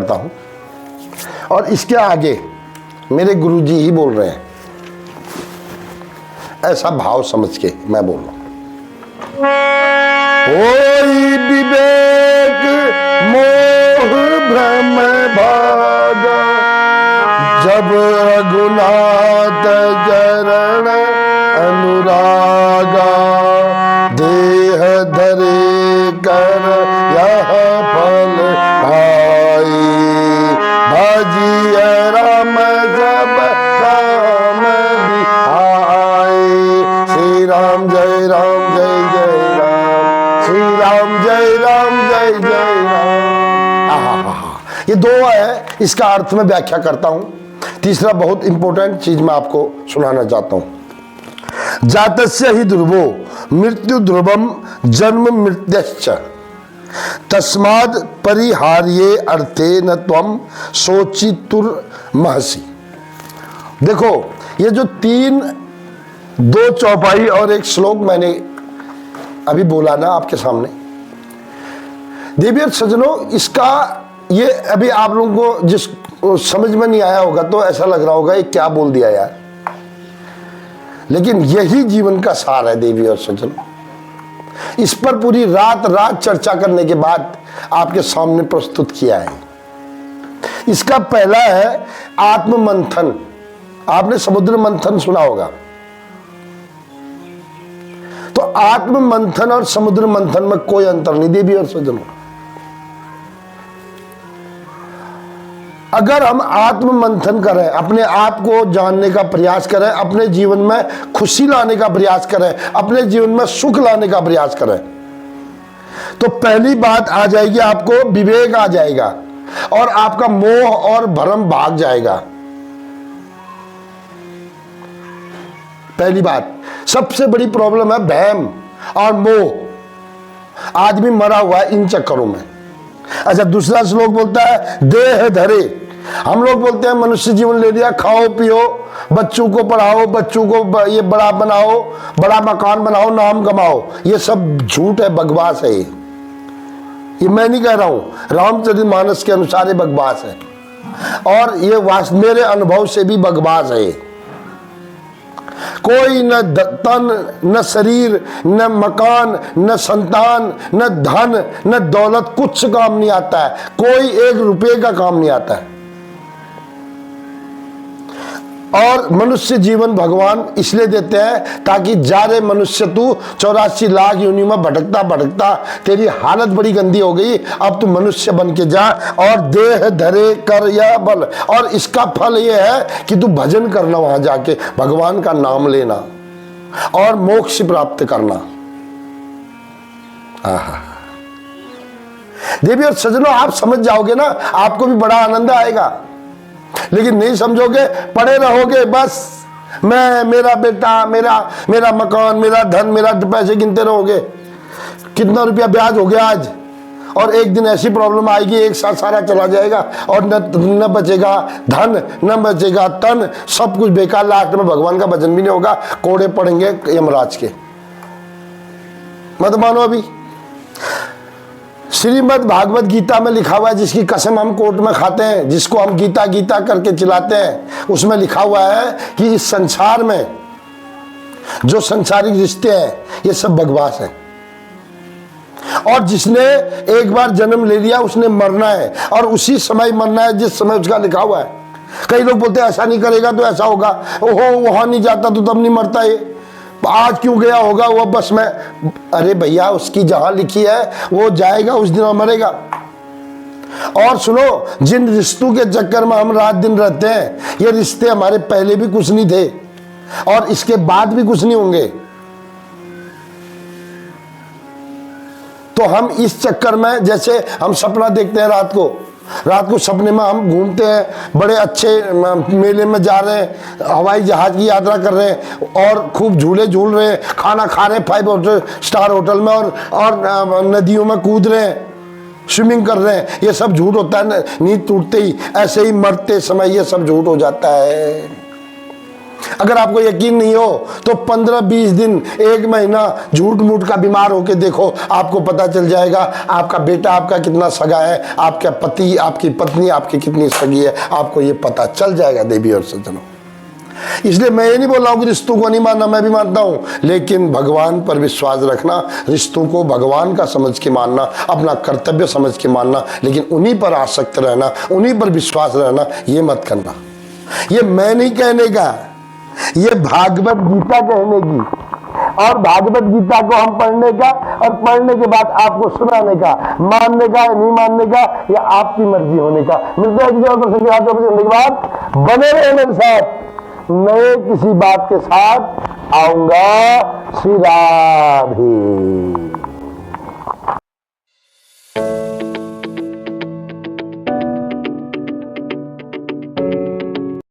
करता हूं और इसके आगे मेरे गुरुजी ही बोल रहे हैं, ऐसा भाव समझ के मैं बोल रहा हूं। ओई विवेक मोह भ्रम भागा, जब रघुनाथ चरण अनुरागा, देह धरे कर यह फल पाई, भजिय राम सब काम दिखाई। श्री राम जय राम जय जय राम, श्री राम जय राम जय जय राम। ये दो है, इसका अर्थ में व्याख्या करता हूं। तीसरा बहुत इंपॉर्टेंट चीज मैं आपको सुनाना चाहता हूं। जातस्य ही ध्रुवो मृत्यु ध्रुवम जन्म मृत्युश्च, तस्माद् परिहार्ये अर्थे न त्वं शोचितुर्महसि। देखो, ये जो दो चौपाई और एक श्लोक मैंने अभी बोला ना आपके सामने, देवी और सज्जनों, इसका ये अभी आप लोगों को जिस समझ में नहीं आया होगा तो ऐसा लग रहा होगा ये क्या बोल दिया यार, लेकिन यही जीवन का सार है देवी और सज्जनों। इस पर पूरी रात चर्चा करने के बाद आपके सामने प्रस्तुत किया है। इसका पहला है आत्म मंथन। आपने समुद्र मंथन सुना होगा, तो आत्म मंथन और समुद्र मंथन में कोई अंतर नहीं देवी और सज्जनों। अगर हम आत्म मंथन करें, अपने आप को जानने का प्रयास करें, अपने जीवन में खुशी लाने का प्रयास करें, अपने जीवन में सुख लाने का प्रयास करें, तो पहली बात आ जाएगी, आपको विवेक आ जाएगा और आपका मोह और भ्रम भाग जाएगा। पहली बात, सबसे बड़ी प्रॉब्लम है भ्रम और मोह। आदमी मरा हुआ है इन चक्करों में। अच्छा, दूसरा श्लोक बोलता है देह धरे। हम लोग बोलते हैं मनुष्य जीवन ले लिया, खाओ पियो, बच्चों को पढ़ाओ, बच्चों को ये बड़ा बनाओ, बड़ा मकान बनाओ, नाम कमाओ। ये सब झूठ है, बकवास है। ये मैं नहीं कह रहा हूं, रामचरितमानस के अनुसार ये बकवास है और ये मेरे अनुभव से भी बकवास है। कोई न तन, न शरीर, न मकान, न संतान, न धन, न दौलत, कुछ काम नहीं आता है। कोई 1 रुपये का काम नहीं आता है। और मनुष्य जीवन भगवान इसलिए देते हैं ताकि जा रे मनुष्य तू 84 लाख योनि में भटकता भटकता तेरी हालत बड़ी गंदी हो गई, अब तू मनुष्य बन के जा और देह धरे कर या बल। और इसका फल ये है कि तू भजन करना, वहां जाके भगवान का नाम लेना और मोक्ष प्राप्त करना। देवी और सज्जनों, आप समझ जाओगे ना, आपको भी बड़ा आनंद आएगा। लेकिन नहीं समझोगे, पड़े रहोगे बस मेरा बेटा, मेरा मकान, मेरा धन, मेरा पैसे गिनते रहोगे। कितना रुपया ब्याज हो गया आज, और एक दिन ऐसी प्रॉब्लम आएगी, एक साथ सारा चला जाएगा और न बचेगा धन, न बचेगा तन, सब कुछ बेकार। लास्ट में भगवान का भजन भी नहीं होगा, कोड़े पड़ेंगे यमराज के। मत मानो, अभी श्रीमद् भागवत गीता में लिखा हुआ है, जिसकी कसम हम कोर्ट में खाते हैं, जिसको हम गीता गीता करके चिल्लाते हैं, उसमें लिखा हुआ है कि इस संसार में जो संसारिक रिश्ते हैं ये सब बकवास है। और जिसने एक बार जन्म ले लिया उसने मरना है, और उसी समय मरना है जिस समय उसका लिखा हुआ है। कई लोग बोलते हैं ऐसा नहीं करेगा तो ऐसा होगा, ओहो वहां नहीं जाता तो तब नहीं मरता, ये आज क्यों गया होगा वो बस में। अरे भैया, उसकी जहां लिखी है वो जाएगा, उस दिन मरेगा। और सुनो, जिन रिश्तों के चक्कर में हम रात दिन रहते हैं, ये रिश्ते हमारे पहले भी कुछ नहीं थे और इसके बाद भी कुछ नहीं होंगे। तो हम इस चक्कर में, जैसे हम सपना देखते हैं रात को सपने में हम घूमते हैं, बड़े अच्छे मेले में जा रहे हैं, हवाई जहाज की यात्रा कर रहे हैं और खूब झूले झूल रहे हैं, खाना खा रहे हैं 5 स्टार होटल में, और नदियों में कूद रहे हैं, स्विमिंग कर रहे हैं। ये सब झूठ होता है। नींद टूटते ही, ऐसे ही मरते समय ये सब झूठ हो जाता है। अगर आपको यकीन नहीं हो तो 15-20 दिन, 1 महीना झूठ मूठ का बीमार होके देखो, आपको पता चल जाएगा आपका बेटा आपका कितना सगा है, आपका पति, आपकी पत्नी आपकी कितनी सगी है, आपको ये पता चल जाएगा देवी और सज्जनों। इसलिए मैं ये नहीं बोल रहा हूं कि रिश्तों को नहीं मानना, मैं भी मानता हूं, लेकिन भगवान पर विश्वास रखना, रिश्तों को भगवान का समझ के मानना, अपना कर्तव्य समझ के मानना, लेकिन उन्हीं पर आसक्त रहना, उन्हीं पर विश्वास रहना, ये मत करना। ये मैं नहीं कहने का, ये भागवत गीता कहने की, और भागवत गीता को हम पढ़ने का और पढ़ने के बाद आपको सुनाने का, मानने का या नहीं मानने का या आपकी मर्जी होने का। मिलते हैं किसी और प्रसंग के बाद, बने रहे मेरे साथ, नए किसी बात के साथ आऊंगा। श्री राधे।